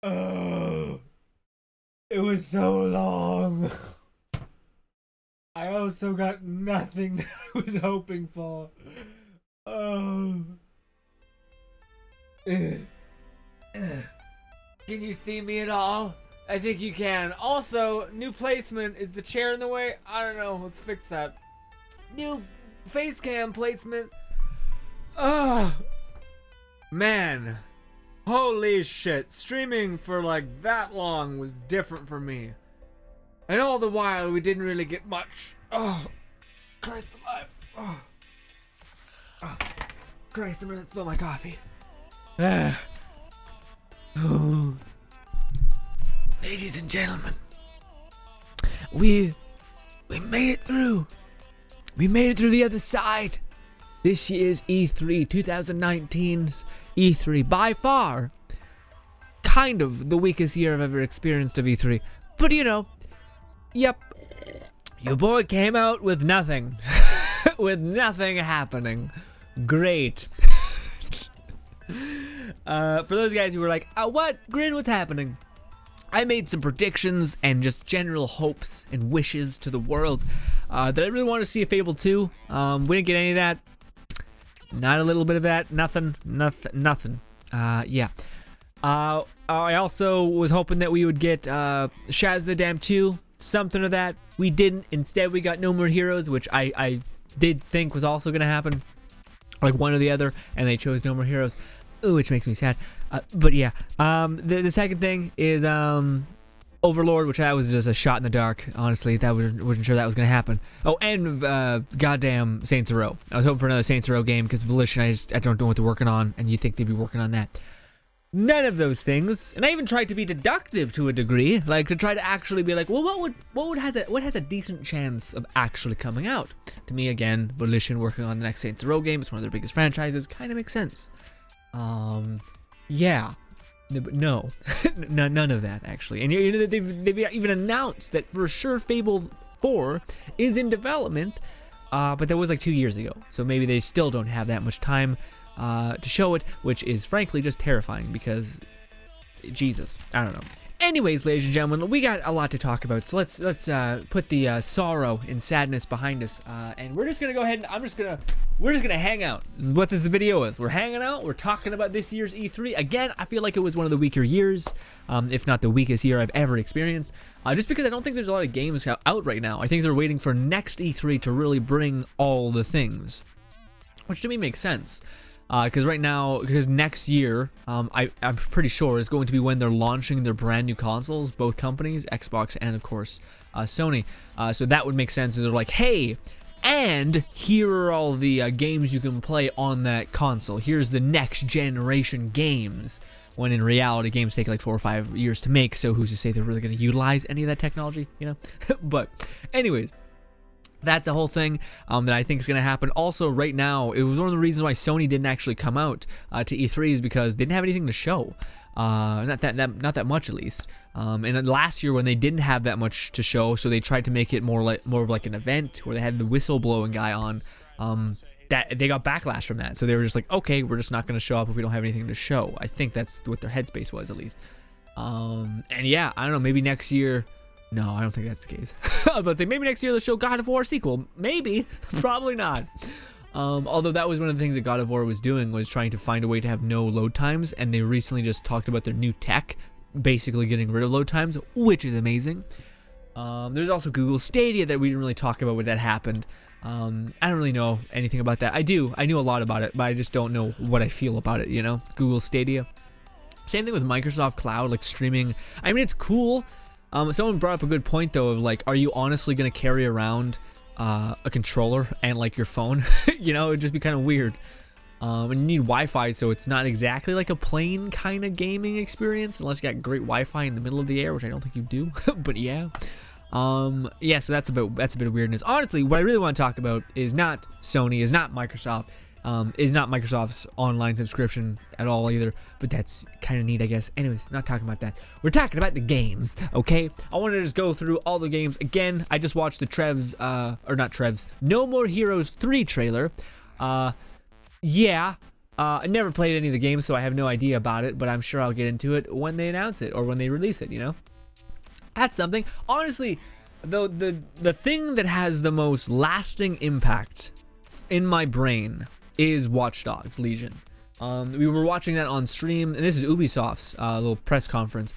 Oh, it was so long. I also got nothing that I was hoping for. Oh. Can you see me at all? I think you can. Also, new placement. Is the chair in the way? I don't know. Let's fix that. New face cam placement. Oh. Man. Holy shit. Streaming for like that long was different for me. And all the while, we didn't really get much. Oh. Christ alive. Oh. Oh. Christ, I'm gonna spill my coffee. Oh. Ladies and gentlemen, we made it through. We made it through the other side. This year's E3, 2019's E3, by far, kind of the weakest year I've ever experienced of E3. But you know, yep, your boy came out with nothing, with nothing happening. Great. For those guys who were like, what? Grin, what's happening? I made some predictions and just general hopes and wishes to the world that I really want to see a Fable 2. We didn't get any of that. Not a little bit of that. Nothing. Yeah. I also was hoping that we would get Shaz the Dam 2. Something of that. We didn't. Instead, we got No More Heroes, which I did think was also going to happen. Like one or the other, and they chose No More Heroes. Ooh, which makes me sad. But yeah, the second thing is Overlord, which I was just a shot in the dark. Honestly, wasn't sure that was gonna happen. Oh, and goddamn Saints Row. I was hoping for another Saints Row game because Volition, I don't know what they're working on, and you think they'd be working on that. None of those things, and I even tried to be deductive to a degree, like to try to actually be like, well, what has a decent chance of actually coming out? To me, again, Volition working on the next Saints Row game. It's one of their biggest franchises. Kind of makes sense. Yeah, but no, none of that actually. And you know they've even announced that for sure Fable 4 is in development, but that was like 2 years ago. So maybe they still don't have that much time to show it, which is frankly just terrifying because Jesus, I don't know. Anyways, ladies and gentlemen, we got a lot to talk about, so let's put the sorrow and sadness behind us, and we're just gonna go ahead and we're just gonna hang out. This is what this video is. We're hanging out. We're talking about this year's E3. Again, I feel like it was one of the weaker years, if not the weakest year I've ever experienced. Just because I don't think there's a lot of games out right now. I think they're waiting for next E3 to really bring all the things, which to me makes sense. Because next year, I'm pretty sure is going to be when they're launching their brand new consoles, both companies, Xbox and of course Sony. So that would make sense. They're like, hey, and here are all the games you can play on that console. Here's the next generation games. When in reality, games take like 4 or 5 years to make. So who's to say they're really going to utilize any of that technology? You know. But anyways. That's a whole thing that I think is going to happen. Also, right now, it was one of the reasons why Sony didn't actually come out to E3 is because they didn't have anything to show. Not that much, at least. And then last year, when they didn't have that much to show, so they tried to make it more of like an event where they had the whistleblowing guy on. That they got backlash from that, so they were just like, okay, we're just not going to show up if we don't have anything to show. I think that's what their headspace was, at least. And yeah, I don't know. Maybe next year. No, I don't think that's the case. I was about to say, maybe next year they'll show God of War sequel. Maybe. Probably not. Although that was one of the things that God of War was doing, was trying to find a way to have no load times, and they recently just talked about their new tech, basically getting rid of load times, which is amazing. There's also Google Stadia that we didn't really talk about when that happened. I don't really know anything about that. I knew a lot about it, but I just don't know what I feel about it, you know? Google Stadia. Same thing with Microsoft Cloud, like streaming. I mean, it's cool. Someone brought up a good point though of like, are you honestly gonna carry around a controller and like your phone? You know, it'd just be kind of weird. And you need Wi-Fi, so it's not exactly like a plain kind of gaming experience unless you got great Wi-Fi in the middle of the air, which I don't think you do. But yeah, yeah. So that's a bit of weirdness. Honestly, what I really want to talk about is not Sony, is not Microsoft. Is not Microsoft's online subscription at all either, but that's kind of neat, I guess. Anyways, not talking about that. We're talking about the games, okay? I want to just go through all the games. Again, I just watched the No More Heroes 3 trailer. Yeah, I never played any of the games, so I have no idea about it, but I'm sure I'll get into it when they announce it or when they release it, you know? That's something. Honestly, the thing that has the most lasting impact in my brain is Watch Dogs Legion. We were watching that on stream, and this is Ubisoft's little press conference.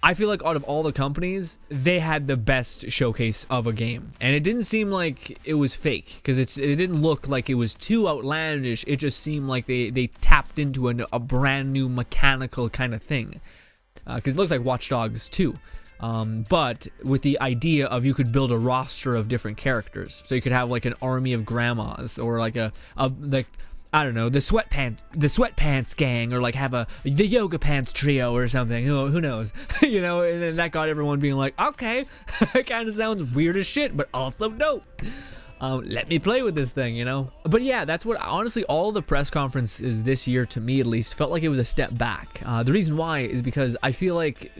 I feel like out of all the companies, they had the best showcase of a game, and it didn't seem like it was fake, because it didn't look like it was too outlandish. It just seemed like they tapped into a brand new mechanical kind of thing, because it looks like Watch Dogs 2. But with the idea of you could build a roster of different characters, so you could have like an army of grandmas, or like like, I don't know, the sweatpants gang, or like have the yoga pants trio or something. Who knows? You know, and then that got everyone being like, okay, that kind of sounds weird as shit, but also dope. Let me play with this thing, you know? But yeah, that's what, honestly, all the press conferences this year, to me at least, felt like it was a step back. The reason why is because I feel like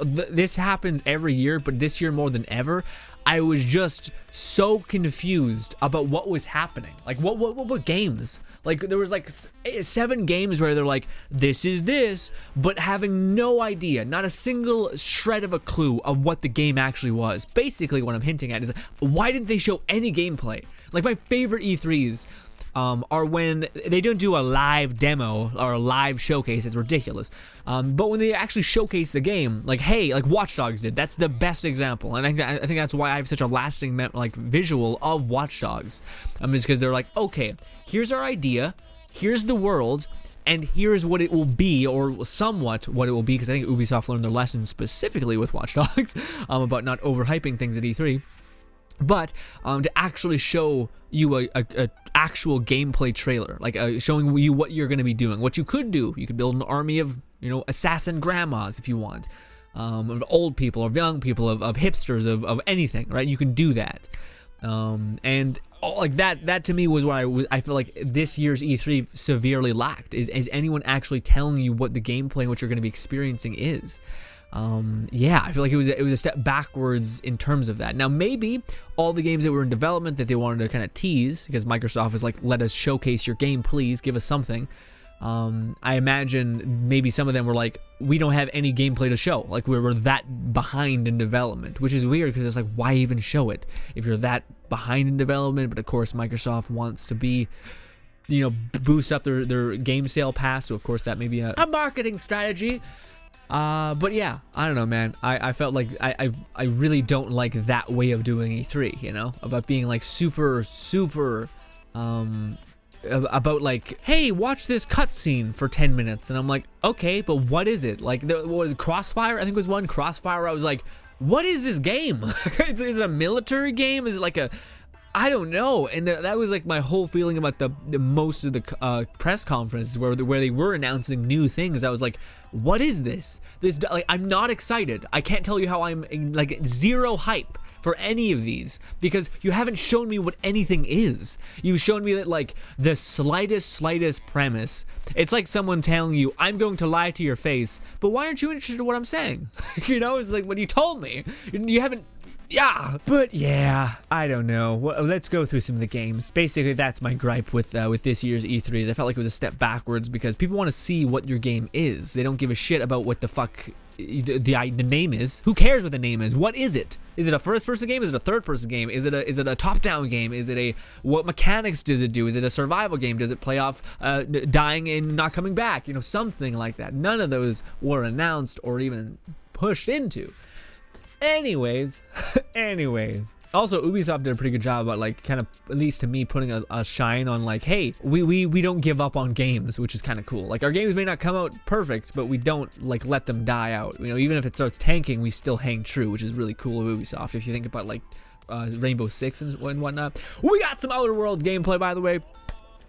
this happens every year, but this year more than ever, I was just so confused about what was happening. Like, what games? Like, there was like 7 games where they're like, this is this, but having no idea, not a single shred of a clue of what the game actually was. Basically, what I'm hinting at is, why didn't they show any gameplay? Like, my favorite E3s are when they don't do a live demo or a live showcase. It's ridiculous. But when they actually showcase the game, like, hey, like Watch Dogs did, that's the best example. And I think that's why I have such a lasting like visual of Watch Dogs. Is because they're like, okay, here's our idea, here's the world, and here's what it will be, or somewhat what it will be, because I think Ubisoft learned their lesson specifically with Watch Dogs about not overhyping things at E3. But to actually show you a actual gameplay trailer, like showing you what you're going to be doing, what you could do. You could build an army of, you know, assassin grandmas if you want, of old people, of young people, of hipsters, of anything, right? You can do that, and like that to me was what I feel like this year's E3 severely lacked. Is anyone actually telling you what the gameplay and what you're going to be experiencing is? Yeah, I feel like it was a step backwards in terms of that. Now, maybe all the games that were in development that they wanted to kind of tease, because Microsoft was like, let us showcase your game, please give us something. I imagine maybe some of them were like, we don't have any gameplay to show. Like, we're that behind in development, which is weird, because it's like, why even show it if you're that behind in development? But of course, Microsoft wants to be, you know, boost up their game sale pass, so of course that may be a marketing strategy. But yeah, I don't know, man. I felt like I really don't like that way of doing E3, you know, about being like super about like, hey, watch this cutscene for 10 minutes, and I'm like, okay, but what is it? Like, what was Crossfire? I think it was one Crossfire. I was like, what is this game? Is it a military game? Is it like a, I don't know. And that was like my whole feeling about the most of the press conferences where they were announcing new things. I was like, what is this? Like, I'm not excited. I can't tell you how I'm like zero hype for any of these, because you haven't shown me what anything is. You've shown me that like the slightest premise. It's like someone telling you, I'm going to lie to your face, but why aren't you interested in what I'm saying? You know, it's like, when you told me, you haven't. Yeah, but yeah, I don't know. Well, let's go through some of the games. Basically, that's my gripe with this year's E3s. I felt like it was a step backwards, because people want to see what your game is. They don't give a shit about what the fuck the name is. Who cares what the name is? What is it? Is it a first-person game? Is it a third-person game? Is it a top-down game? Is it what mechanics does it do? Is it a survival game? Does it play off dying and not coming back? You know, something like that. None of those were announced or even pushed into. Anyways, also Ubisoft did a pretty good job about like kind of, at least to me, putting a shine on like, hey, we don't give up on games, which is kind of cool. Like, our games may not come out perfect, but we don't like let them die out. You know, even if it starts tanking, we still hang true, which is really cool of Ubisoft. If you think about like Rainbow Six and whatnot. We got some Outer Worlds gameplay, by the way.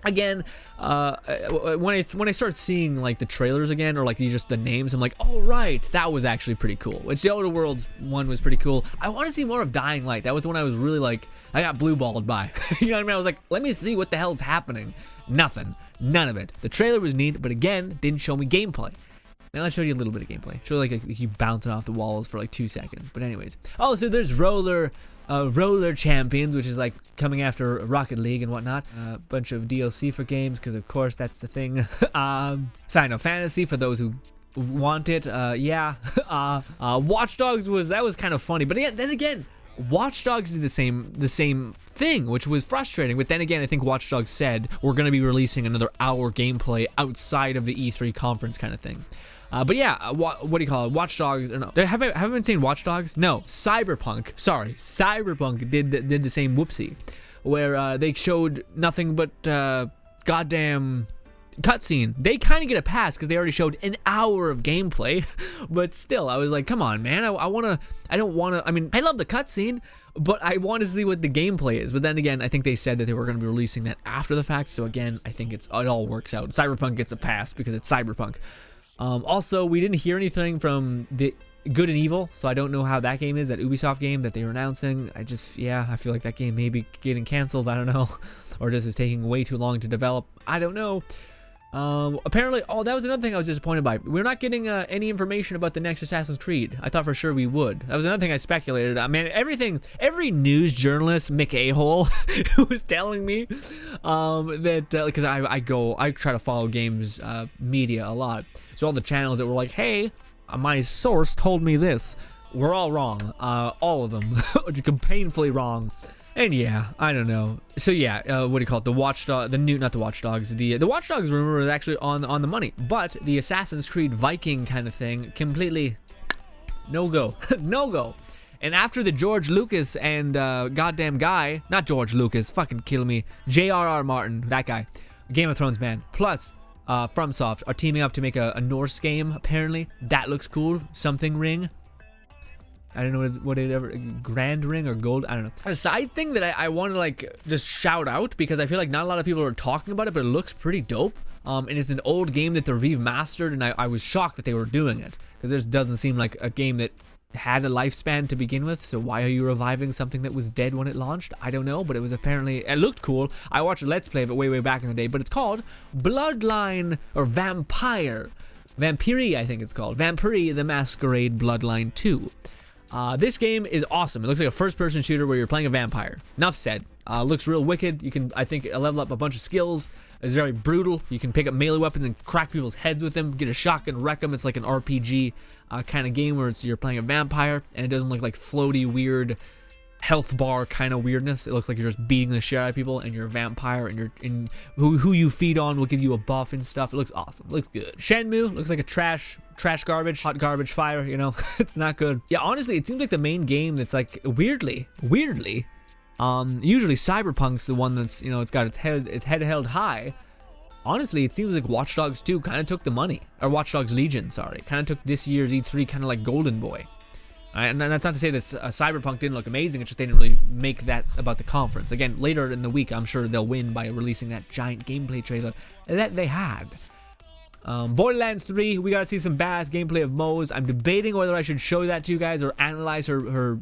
Again, when I start seeing like the trailers again, or like just the names, I'm like, oh right, that was actually pretty cool. Which the Outer Worlds one was pretty cool. I want to see more of Dying Light. That was the one I was really like, I got blue balled by. You know what I mean? I was like, let me see what the hell's happening. Nothing. None of it. The trailer was neat, but again, didn't show me gameplay. Now let's show you a little bit of gameplay. Show like you bouncing off the walls for like 2 seconds. But anyways, oh, so there's roller champions, which is like coming after Rocket League and whatnot. A bunch of DLC for games, because of course that's the thing. Final Fantasy for those who want it. Yeah. Watch Dogs was kind of funny, but then again, Watch Dogs did the same thing, which was frustrating. But then again, I think Watch Dogs said we're going to be releasing another hour gameplay outside of the E3 conference kind of thing. But yeah, what do you call it? Watch Dogs. No, have I been saying Watch Dogs? No, Cyberpunk. Sorry, Cyberpunk did the same whoopsie, where they showed nothing but goddamn cutscene. They kind of get a pass because they already showed an hour of gameplay, but still, I was like, come on, man. I don't want to. I mean, I love the cutscene, but I want to see what the gameplay is. But then again, I think they said that they were going to be releasing that after the fact. So again, I think it all works out. Cyberpunk gets a pass because it's Cyberpunk. Also, we didn't hear anything from the Good and Evil, so I don't know how that game is, that Ubisoft game that they were announcing. I feel like that game may be getting canceled, I don't know, or just is taking way too long to develop. I don't know. Apparently, that was another thing I was disappointed by. We're not getting any information about the next Assassin's Creed. I thought for sure we would. That was another thing I speculated. Man, every news journalist, Mick A-hole, who was telling me that, because I try to follow games media a lot. So all the channels that were like, hey, my source told me this, were all wrong. All of them. Painfully wrong. And yeah, I don't know. So yeah, what do you call it? The Watch Dogs rumor was actually on the money, but the Assassin's Creed Viking kind of thing, completely no go, no go. And after the George Lucas and goddamn guy, not George Lucas, fucking kill me, J.R.R. Martin, that guy, Game of Thrones man, plus FromSoft are teaming up to make a Norse game. Apparently, that looks cool. Something Ring. I don't know what it ever, Grand Ring or Gold, I don't know. A side thing that I want to like just shout out, because I feel like not a lot of people are talking about it, but it looks pretty dope. And it's an old game that they're remastered, and I was shocked that they were doing it, because this doesn't seem like a game that had a lifespan to begin with. So why are you reviving something that was dead when it launched? I don't know, but it was apparently, it looked cool. I watched a Let's Play of it way back in the day, but it's called Bloodline or Vampire, I think it's called Vampire: The Masquerade Bloodline 2. This game is awesome. It looks like a first-person shooter where you're playing a vampire. Enough said. Looks real wicked. You can, I think, level up a bunch of skills. It's very brutal. You can pick up melee weapons and crack people's heads with them. Get a shotgun, wreck them. It's like an RPG kind of game where you're playing a vampire, and it doesn't look like floaty, weird health bar kind of weirdness. It looks like you're just beating the shit out of people, and you're a vampire, and who you feed on will give you a buff and stuff. It looks awesome. It looks good. Shenmue looks like a trash garbage, hot garbage fire, you know. It's not good. Yeah, honestly, it seems like the main game that's like weirdly, usually Cyberpunk's the one that's, you know, it's got its head held high. Honestly, it seems like Watch Dogs 2 kind of took the money, or Watch Dogs Legion, sorry, kind of took this year's E3 kind of like Golden Boy. And that's not to say that Cyberpunk didn't look amazing, it's just they didn't really make that about the conference. Again, later in the week, I'm sure they'll win by releasing that giant gameplay trailer that they had. Borderlands 3, we gotta see some badass gameplay of Moze. I'm debating whether I should show that to you guys or analyze her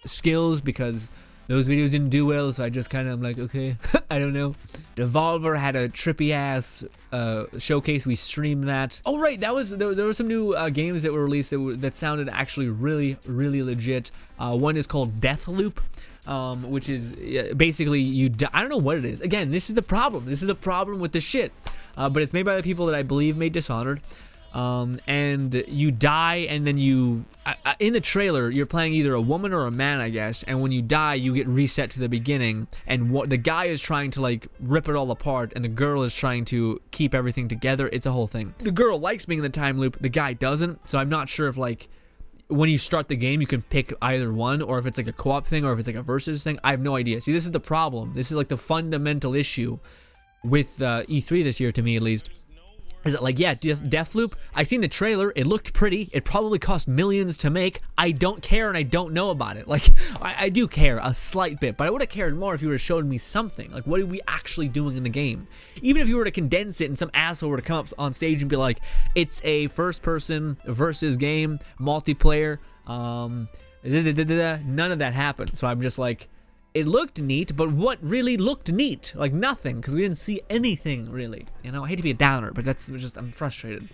skills, because those videos didn't do well, so I just kind of am like, okay, I don't know. Devolver had a trippy ass showcase. We streamed that. Oh right, there were some new games that were released that sounded actually really legit. One is called Deathloop, which is basically you die. I don't know what it is. Again, this is the problem. This is the problem with this shit. But it's made by the people that I believe made Dishonored. And you die, and then you in the trailer you're playing either a woman or a man, I guess, and when you die you get reset to the beginning, and what the guy is trying to like rip it all apart, and the girl is trying to keep everything together. It's a whole thing. The girl likes being in the time loop, the guy doesn't, so I'm not sure if like when you start the game you can pick either one, or if it's like a co-op thing, or if it's like a versus thing. I have no idea. See, this is the problem. This is like the fundamental issue with E3 this year, to me at least. Is it like, yeah, Deathloop, I seen the trailer, it looked pretty, it probably cost millions to make, I don't care and I don't know about it. Like, I do care a slight bit, but I would have cared more if you would have showed me something. Like, what are we actually doing in the game? Even if you were to condense it and some asshole were to come up on stage and be like, it's a first-person versus game, multiplayer, none of that happened. So I'm just like, it looked neat, but what really looked neat? Like nothing, because we didn't see anything really. You know, I hate to be a downer, but that's just, I'm frustrated.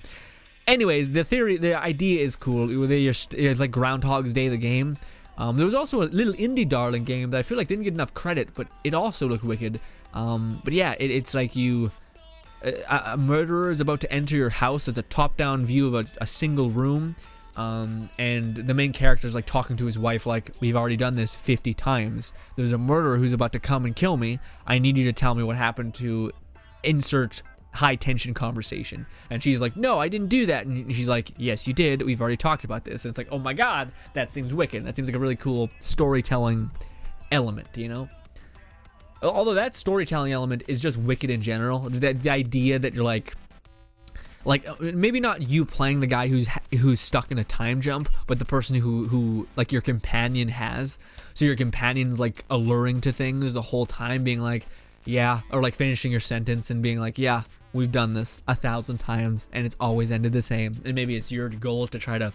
Anyways, the idea is cool. It's like Groundhog's Day, the game. There was also a little indie darling game that I feel like didn't get enough credit, but it also looked wicked. But yeah, it's like a murderer is about to enter your house. It's a top-down view of a single room, and the main character is like talking to his wife like, we've already done this 50 times. There's a murderer who's about to come and kill me. I need you to tell me what happened to insert high tension conversation. And she's like, no, I didn't do that. And she's like, yes, you did. We've already talked about this. And it's like, oh my god, that seems wicked. That seems like a really cool storytelling element, you know? Although that storytelling element is just wicked in general. The idea that you're like maybe not you playing the guy who's stuck in a time jump, but the person who like your companion has. So your companion's like alluring to things the whole time, being like, yeah, or like finishing your sentence and being like, yeah, we've done this 1,000 times and it's always ended the same. And maybe it's your goal to try to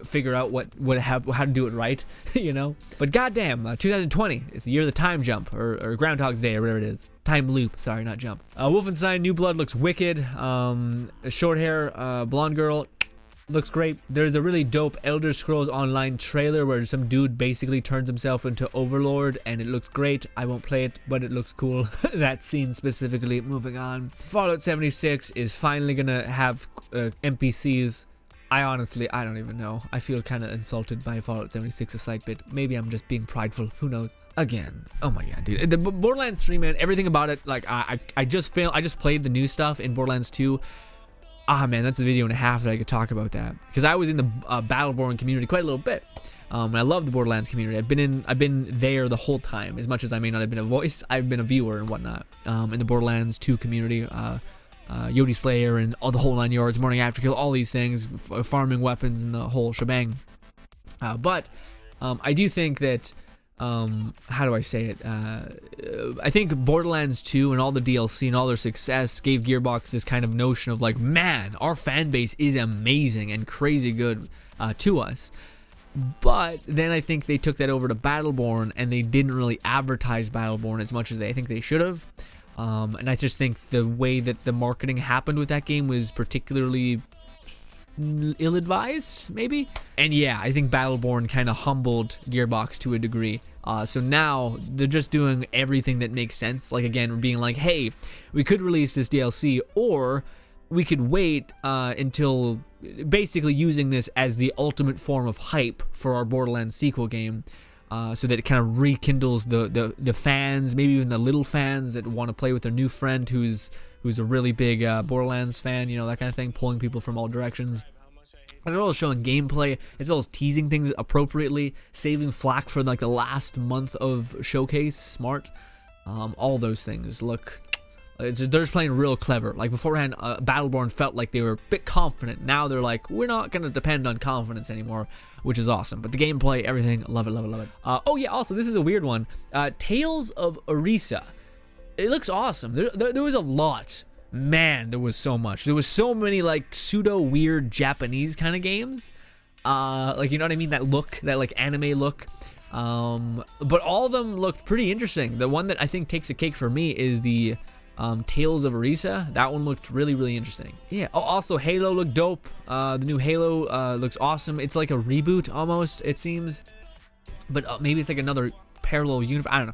figure out how to do it right, you know? But goddamn, 2020, it's the year of the time jump, or Groundhog's Day, or whatever it is. Time loop, sorry, not jump. Wolfenstein New Blood looks wicked. Short hair, blonde girl, looks great. There's a really dope Elder Scrolls Online trailer where some dude basically turns himself into Overlord, and it looks great. I won't play it, but it looks cool. That scene specifically. Moving on. Fallout 76 is finally gonna have NPCs. I don't even know. I feel kind of insulted by Fallout 76 a slight bit. Maybe I'm just being prideful. Who knows? Again. Oh my god, dude. The Borderlands 3, man, everything about it, like, I just played the new stuff in Borderlands 2. Man, that's a video and a half that I could talk about that. Because I was in the Battleborn community quite a little bit. And I love the Borderlands community. I've been there the whole time. As much as I may not have been a voice, I've been a viewer and whatnot. In the Borderlands 2 community, Yodi Slayer and all the whole 9 yards, Morning After Kill, all these things, farming weapons and the whole shebang. But I do think that, how do I say it? I think Borderlands 2 and all the DLC and all their success gave Gearbox this kind of notion of like, man, our fan base is amazing and crazy good to us. But then I think they took that over to Battleborn and they didn't really advertise Battleborn as much as I think they should have. And I just think the way that the marketing happened with that game was particularly ill-advised, maybe? And yeah, I think Battleborn kind of humbled Gearbox to a degree. So now they're just doing everything that makes sense. Like, again, being like, hey, we could release this DLC, or we could wait until basically using this as the ultimate form of hype for our Borderlands sequel game. So that it kind of rekindles the fans, maybe even the little fans that want to play with their new friend who's a really big Borderlands fan, you know, that kind of thing, pulling people from all directions. As well as showing gameplay, as well as teasing things appropriately, saving flack for like the last month of showcase, smart. All those things look, they're just playing real clever. Like beforehand, Battleborn felt like they were a bit confident. Now they're like, we're not going to depend on confidence anymore, which is awesome. But the gameplay, everything, love it, love it, love it. Oh yeah, also, this is a weird one. Tales of Orisa. It looks awesome. There was a lot. Man, there was so much. There was so many like pseudo weird Japanese kind of games. Like, you know what I mean? That look, that like anime look. But all of them looked pretty interesting. The one that I think takes a cake for me is the Tales of Orisa. That one looked really, really interesting. Yeah. Oh, also Halo looked dope. The new Halo looks awesome. It's like a reboot almost, it seems. But maybe it's like another parallel universe. I don't know.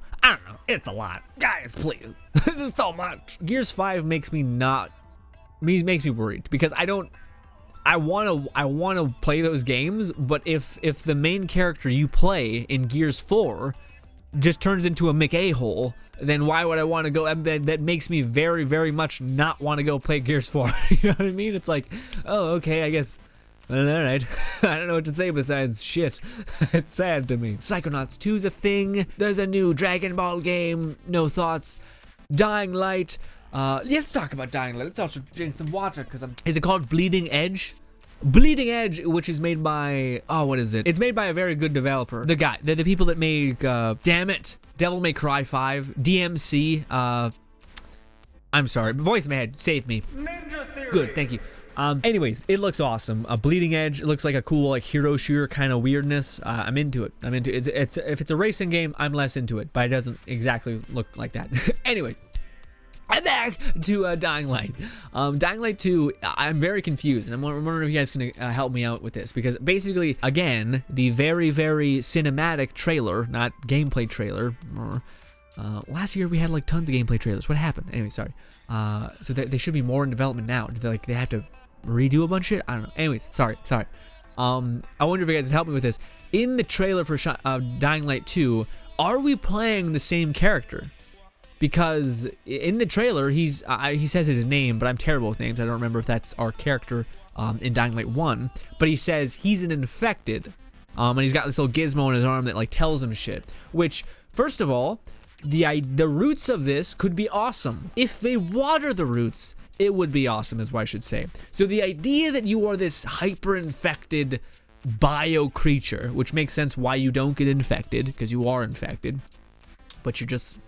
It's a lot. Guys, please. There's so much. Gears 5 makes me worried because I want to play those games, but if the main character you play in Gears 4 just turns into a McA-hole, then why would I want to go? That makes me very, very much not want to go play Gears 4. You know what I mean? It's like, oh, okay, I guess. Alright. I don't know what to say besides shit. It's sad to me. Psychonauts 2's a thing. There's a new Dragon Ball game. No thoughts. Dying Light. Let's talk about Dying Light. Let's also drink some water because Is it called Bleeding Edge? Bleeding Edge, which is made by, what is it? It's made by a very good developer. The people that make, damn it, Devil May Cry 5, DMC, I'm sorry, voice in my head, save me. Ninja Theory. Good, thank you. Anyways, it looks awesome. Bleeding Edge, it looks like a cool, like, hero shooter kind of weirdness. I'm into it. If it's a racing game, I'm less into it, but it doesn't exactly look like that. Anyways. I'm back to Dying Light. Dying Light 2, I'm very confused, and I'm wondering if you guys can help me out with this, because basically, again, the very, very cinematic trailer, not gameplay trailer. Last year we had like tons of gameplay trailers. What happened? Anyway, sorry. So they should be more in development now. They have to redo a bunch of shit? I don't know. Anyways, sorry. I wonder if you guys can help me with this. In the trailer for Dying Light 2, are we playing the same character? Because in the trailer, he says his name, but I'm terrible with names. I don't remember if that's our character in Dying Light 1. But he says he's an infected, and he's got this little gizmo on his arm that like tells him shit. Which, first of all, the roots of this could be awesome. If they water the roots, it would be awesome, is what I should say. So the idea that you are this hyper-infected bio creature, which makes sense why you don't get infected, because you are infected, but you're just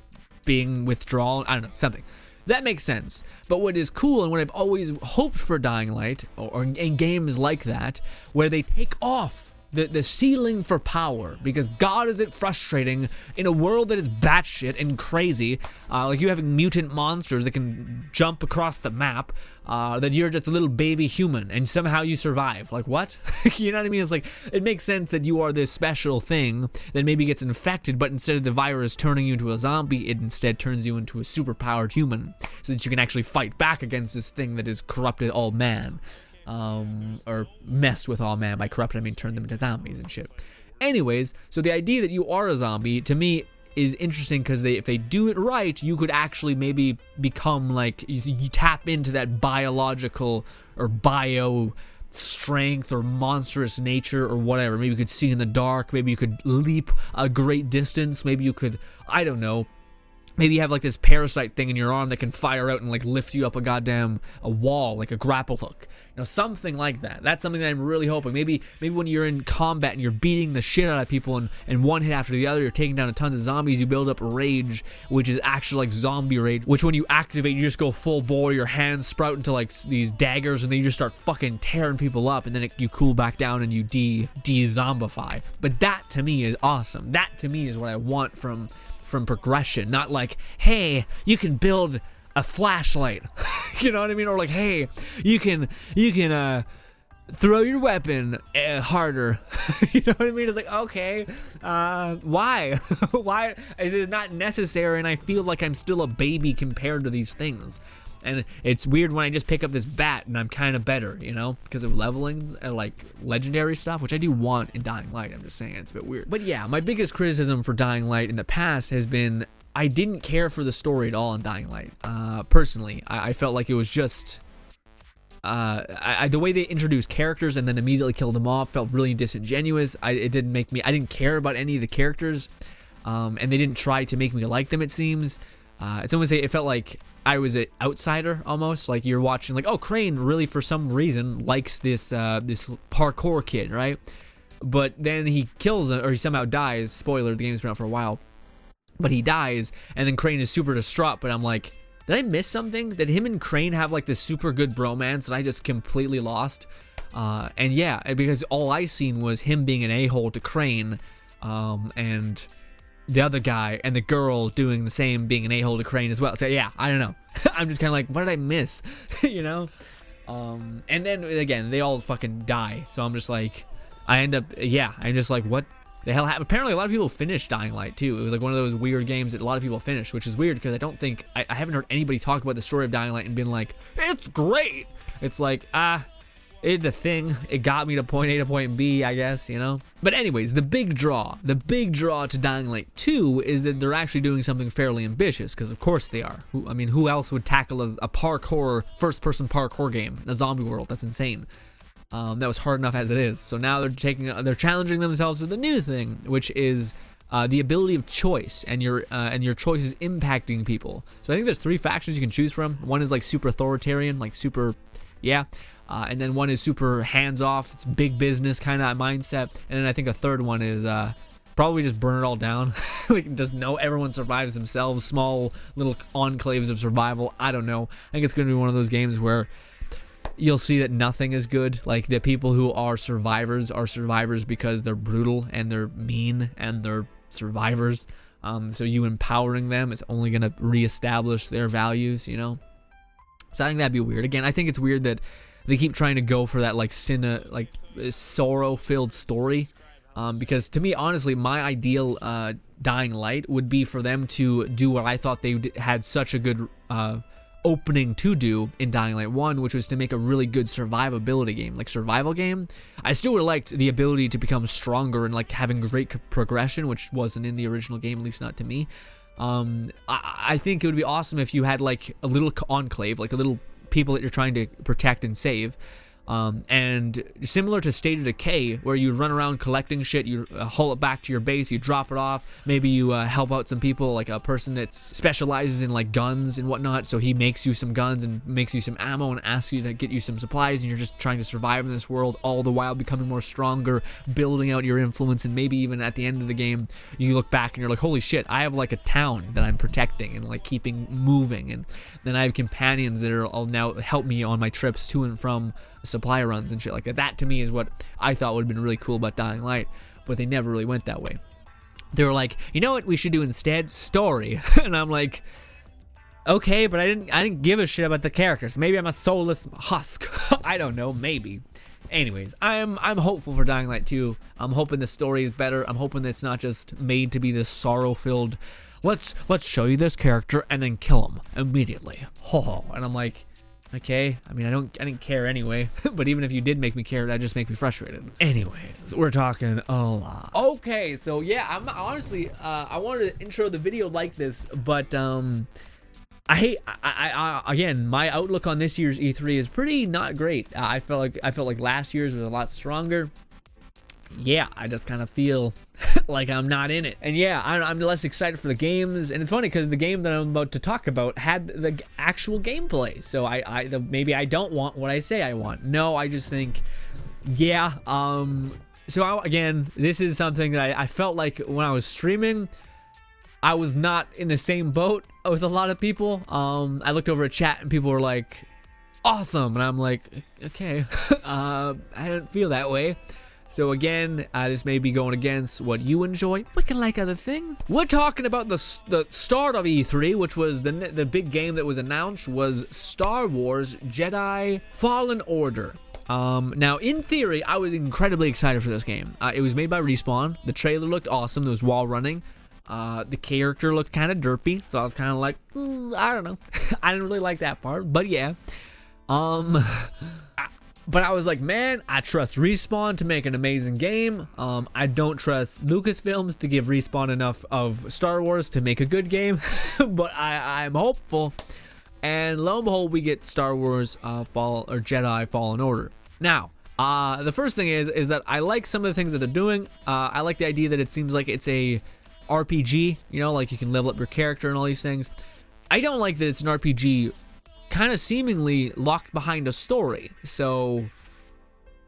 being withdrawn, I don't know, something. That makes sense. But what is cool, and what I've always hoped for Dying Light, or in games like that, where they take off the ceiling for power, because God is it frustrating in a world that is batshit and crazy, like you having mutant monsters that can jump across the map, that you're just a little baby human and somehow you survive. Like, what? You know what I mean? It's like, it makes sense that you are this special thing that maybe gets infected, but instead of the virus turning you into a zombie, it instead turns you into a superpowered human, so that you can actually fight back against this thing that has corrupted all man. Or messed with all man. By corrupted, I mean turn them into zombies and shit. Anyways, so the idea that you are a zombie, to me, is interesting, because if they do it right, you could actually maybe become like, you tap into that biological or bio strength or monstrous nature or whatever. Maybe you could see in the dark, maybe you could leap a great distance, maybe you could, I don't know, maybe you have like this parasite thing in your arm that can fire out and like lift you up a wall, like a grapple hook. You know, something like that. That's something that I'm really hoping. Maybe when you're in combat and you're beating the shit out of people and one hit after the other, you're taking down a ton of zombies, you build up rage, which is actually like zombie rage, which when you activate, you just go full bore, your hands sprout into like these daggers, and then you just start fucking tearing people up, and then you cool back down and you de-zombify. But that to me is awesome. That to me is what I want from progression, not like, hey, you can build a flashlight, you know what I mean? Or like, hey, you can throw your weapon harder, you know what I mean? It's like, okay, why? Why is it not necessary? And I feel like I'm still a baby compared to these things. And it's weird when I just pick up this bat and I'm kind of better, you know, because of leveling and like legendary stuff, which I do want in Dying Light. I'm just saying, it's a bit weird. But yeah, my biggest criticism for Dying Light in the past has been I didn't care for the story at all in Dying Light. Personally, I felt like it was just the way they introduced characters and then immediately killed them off felt really disingenuous. I didn't care about any of the characters, and they didn't try to make me like them, it seems. It's almost, it felt like I was an outsider almost, like you're watching like, oh, Crane really for some reason likes this parkour kid, right? But then he kills him, or he somehow dies. Spoiler, the game's been out for a while, but he dies, and then Crane is super distraught. But I'm like, did I miss something? Did him and Crane have like this super good bromance that I just completely lost? And yeah, because all I seen was him being an a-hole to Crane, and the other guy and the girl doing the same, being an a-hole to Crane as well. So yeah, I don't know. I'm just kind of like, what did I miss? You know? And then again, they all fucking die. So I'm just like, I'm just like, what the hell happened? Apparently a lot of people finished Dying Light too. It was like one of those weird games that a lot of people finished, which is weird because I don't think, I haven't heard anybody talk about the story of Dying Light and been like, it's great. It's like, it's a thing. It got me to point A to point B, I guess, you know? But anyways, the big draw to Dying Light 2 is that they're actually doing something fairly ambitious, because of course they are. Who else would tackle a parkour, first-person parkour game in a zombie world? That's insane. That was hard enough as it is. So now they're challenging themselves with a new thing, which is the ability of choice, and your choices impacting people. So I think there's 3 factions you can choose from. One is like super authoritarian, like super, yeah. And then one is super hands-off, it's big business kind of mindset. And then I think a third one is probably just burn it all down. Like, just know everyone survives themselves, small little enclaves of survival. I don't know. I think it's going to be one of those games where you'll see that nothing is good. Like, the people who are survivors because they're brutal and they're mean and they're survivors. So you empowering them is only gonna reestablish their values, you know. So I think that'd be weird. Again, I think it's weird that they keep trying to go for that like sorrow-filled story. Because to me, honestly, my ideal Dying Light would be for them to do what I thought they had such a good opening to do in Dying Light 1, which was to make a really good survivability game, like survival game. I still would have liked the ability to become stronger and like having great progression, which wasn't in the original game, at least not to me. I think it would be awesome if you had like a little enclave, like a little people that you're trying to protect and save. And similar to State of Decay, where you run around collecting shit, you haul it back to your base, you drop it off, maybe you help out some people, like a person that specializes in like guns and whatnot, so he makes you some guns and makes you some ammo and asks you to get you some supplies, and you're just trying to survive in this world, all the while becoming more stronger, building out your influence, and maybe even at the end of the game, you look back and you're like, holy shit, I have like a town that I'm protecting and like keeping moving, and then I have companions that are all now help me on my trips to and from supply runs and shit like that. That to me is what I thought would have been really cool about Dying Light, but they never really went that way. They were like, you know what we should do instead? Story. And I'm like, okay, but I didn't give a shit about the characters. Maybe I'm a soulless husk. I don't know, maybe. Anyways, I'm hopeful for Dying Light 2. I'm hoping the story is better. I'm hoping that it's not just made to be this sorrow-filled, let's show you this character and then kill him immediately. And I'm like, okay, I mean, I didn't care anyway, but even if you did make me care, that'd just make me frustrated. Anyways, we're talking a lot. Okay, so yeah, I'm honestly, I wanted to intro the video like this, but again, my outlook on this year's E3 is pretty not great. I felt like last year's was a lot stronger. Yeah, I just kind of feel like I'm not in it. And yeah, I'm less excited for the games. And it's funny because the game that I'm about to talk about had the actual gameplay. So maybe I don't want what I say I want. No, I just think, yeah. Again, this is something that I felt like when I was streaming, I was not in the same boat with a lot of people. I looked over a chat and people were like, awesome. And I'm like, okay, I don't feel that way. So again, this may be going against what you enjoy. We can like other things. We're talking about the start of E3, which was the big game that was announced, was Star Wars Jedi Fallen Order. Now, in theory, I was incredibly excited for this game. It was made by Respawn. The trailer looked awesome. There was wall running. The character looked kind of derpy, so I was kind of like, I don't know. I didn't really like that part, but yeah. But I was like, man, I trust Respawn to make an amazing game. I don't trust Lucasfilms to give Respawn enough of Star Wars to make a good game. But I'm hopeful. And lo and behold, we get Star Wars Jedi Fallen Order. Now, the first thing is that I like some of the things that they're doing. I like the idea that it seems like it's a RPG, you know, like you can level up your character and all these things. I don't like that it's an RPG kind of seemingly locked behind a story. So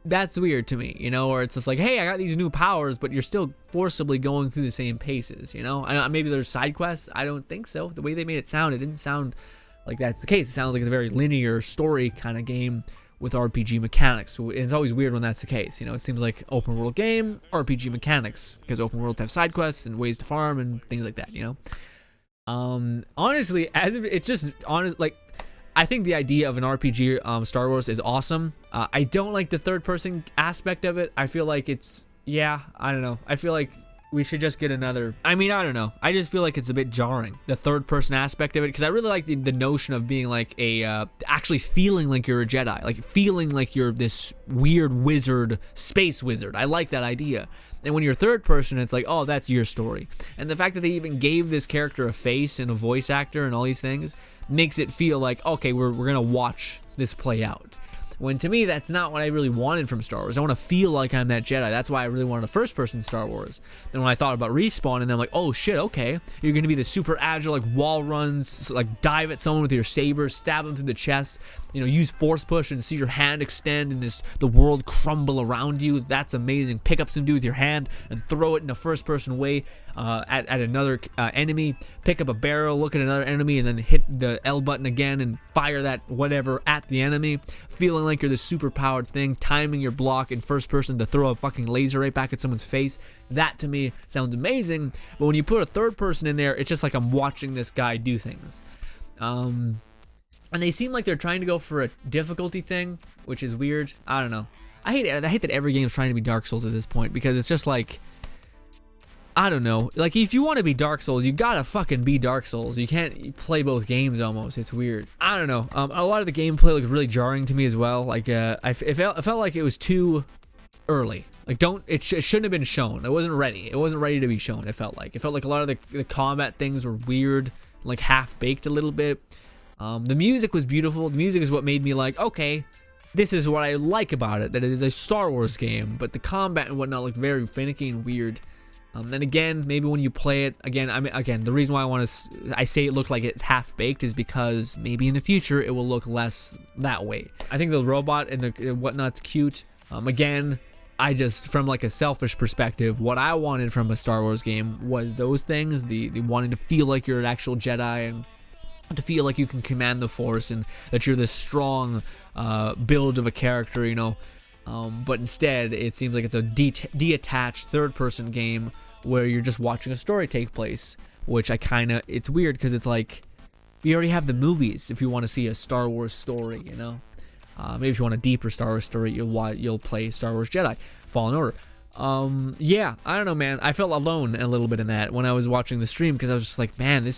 that's weird to me, you know, or it's just like, hey, I got these new powers, but you're still forcibly going through the same paces, you know? Maybe there's side quests. I don't think so. The way they made it sound, it didn't sound like that's the case. It sounds like it's a very linear story kind of game with RPG mechanics. So it's always weird when that's the case, you know? It seems like open world game, RPG mechanics, because open worlds have side quests and ways to farm and things like that, you know? Honestly, as if it's just honest, like, I think the idea of an RPG Star Wars is awesome. I don't like the third-person aspect of it. I feel like it's, yeah, I don't know. I feel like we should just get another, I don't know. I just feel like it's a bit jarring, the third-person aspect of it, because I really like the notion of being like actually feeling like you're a Jedi, like feeling like you're this weird wizard, space wizard. I like that idea. And when you're third person, it's like, oh, that's your story. And the fact that they even gave this character a face and a voice actor and all these things makes it feel like, okay, we're gonna watch this play out. When to me, that's not what I really wanted from Star Wars. I want to feel like I'm that Jedi. That's why I really wanted a first-person Star Wars. Then when I thought about Respawn, and then I'm like, oh shit, okay, you're gonna be the super agile, like wall runs, like dive at someone with your saber, stab them through the chest, you know, use force push and see your hand extend and the world crumble around you. That's amazing. Pick up some dude with your hand and throw it in a first-person way at another enemy. Pick up a barrel, look at another enemy, and then hit the L button again and fire that whatever at the enemy. Feeling like you're this super powered thing, timing your block in first person to throw a fucking laser right back at someone's face. That to me sounds amazing. But when you put a third person in there, it's just like I'm watching this guy do things. And they seem like they're trying to go for a difficulty thing, which is weird. I don't know. I hate that every game is trying to be Dark Souls at this point, because it's just like, I don't know. Like, if you want to be Dark Souls, you gotta fucking be Dark Souls. You can't play both games almost. It's weird. I don't know. A lot of the gameplay looked really jarring to me as well. Like, it felt like it was too early. Like, it shouldn't have been shown. It wasn't ready. It wasn't ready to be shown, it felt like. It felt like a lot of the combat things were weird, like half-baked a little bit. The music was beautiful. The music is what made me like, okay, this is what I like about it, that it is a Star Wars game, but the combat and whatnot looked very finicky and weird. Then again, maybe when you play it, again, the reason why I say it looked like it's half-baked is because maybe in the future it will look less that way. I think the robot and the whatnot's cute. Again, I just, from like a selfish perspective, what I wanted from a Star Wars game was those things, the wanting to feel like you're an actual Jedi and to feel like you can command the Force and that you're this strong build of a character, you know. But instead, it seems like it's a detached third-person game where you're just watching a story take place, which it's weird because it's like, you already have the movies if you want to see a Star Wars story, you know. Maybe if you want a deeper Star Wars story, you'll play Star Wars Jedi Fallen Order. Yeah, I don't know, man. I felt alone a little bit in that when I was watching the stream, because I was just like, man, the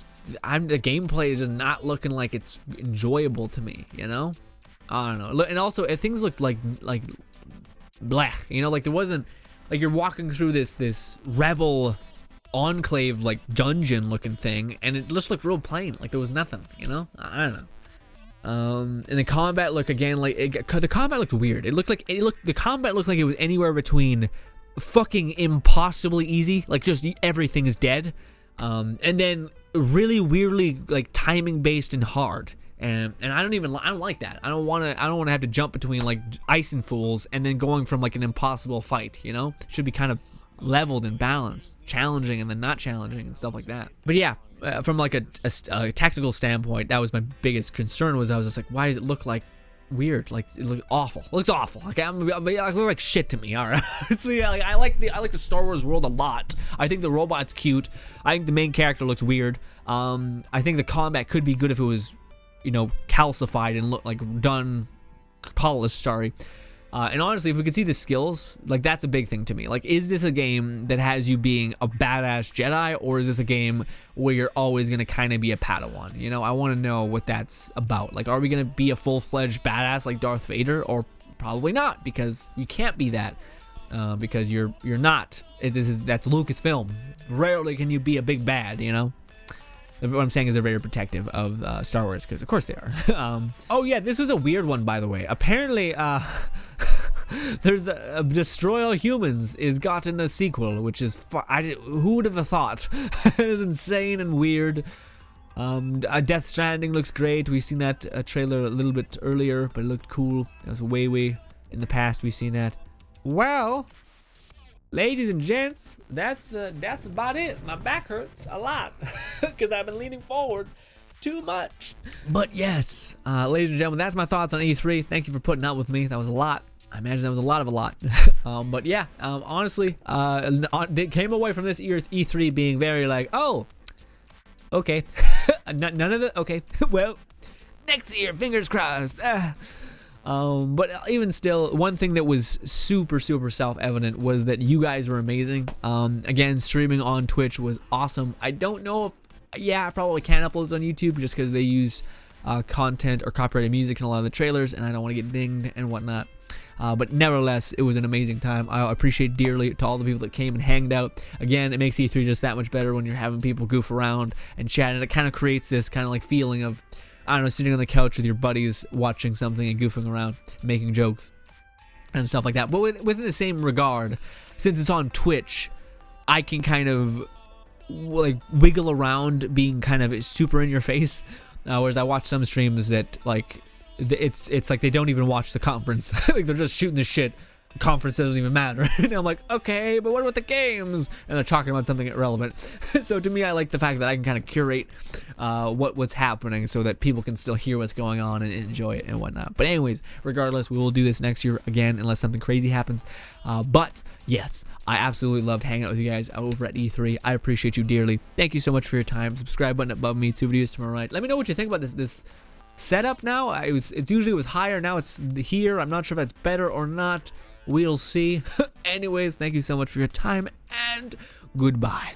gameplay is just not looking like it's enjoyable to me, you know. I don't know. And also, things looked like blech, you know, like there wasn't, like you're walking through this rebel enclave like dungeon looking thing, and it just looked real plain, like there was nothing, you know. I don't know. And the combat looked again like the combat looked weird. The combat looked like it was anywhere between fucking impossibly easy, like just everything is dead, and then really weirdly like timing based and hard. And I don't like that. I don't want to have to jump between like ice and fools and then going from like an impossible fight, you know? It should be kind of leveled and balanced, challenging and then not challenging and stuff like that. But yeah, from like a tactical standpoint, that was my biggest concern. Was I was just like, why does it look like weird? Like it looks awful. It looks awful. Like I look like shit to me. All right. So yeah, like I like the Star Wars world a lot. I think the robot's cute. I think the main character looks weird. I think the combat could be good if it was, you know, calcified and look like done, polished. Sorry. And honestly, if we could see the skills, like that's a big thing to me. Like, is this a game that has you being a badass Jedi, or is this a game where you're always gonna kind of be a Padawan? You know, I want to know what that's about. Like, are we gonna be a full-fledged badass like Darth Vader, or probably not, because you can't be that, because you're not. That's Lucasfilm. Rarely can you be a big bad, you know. What I'm saying is they're very protective of Star Wars, because of course they are. Oh yeah, this was a weird one, by the way. Apparently, there's a Destroy All Humans is gotten a sequel, which is who would have thought? It is insane and weird. Death Stranding looks great. We've seen that trailer a little bit earlier, but it looked cool. That was way in the past. We've seen that. Well, ladies and gents, that's about it. My back hurts a lot because I've been leaning forward too much. But yes, ladies and gentlemen, that's my thoughts on E3. Thank you for putting up with me. That was a lot. I imagine that was a lot. But yeah, honestly, came away from this E3 being very like, oh, okay, none of the, okay, well, next year, fingers crossed. But even still, one thing that was super self-evident was that you guys were amazing. Again, streaming on Twitch was awesome. I don't know if, yeah, I probably can upload this on YouTube just because they use content or copyrighted music in a lot of the trailers, and I don't want to get dinged and whatnot. But nevertheless, it was an amazing time. I appreciate dearly to all the people that came and hanged out. Again, it makes E3 just that much better when you're having people goof around and chat, and it kind of creates this kind of like feeling of, I don't know, sitting on the couch with your buddies, watching something and goofing around, making jokes and stuff like that. But within the same regard, since it's on Twitch, I can kind of like wiggle around being kind of super in your face. Whereas I watch some streams that like, it's like they don't even watch the conference. Like they're just shooting the shit conference doesn't even matter. And I'm like, okay, but what about the games? And they're talking about something irrelevant. So to me, I like the fact that I can kind of curate what's happening so that people can still hear what's going on and enjoy it and whatnot. But anyways, regardless, we will do this next year again unless something crazy happens. But yes, I absolutely loved hanging out with you guys over at E3. I appreciate you dearly. Thank you so much for your time. Subscribe button above me, 2 videos to my right. Let me know what you think about this setup now. It usually was higher, now it's here. I'm not sure if that's better or not. We'll see. Anyways, thank you so much for your time, and goodbye.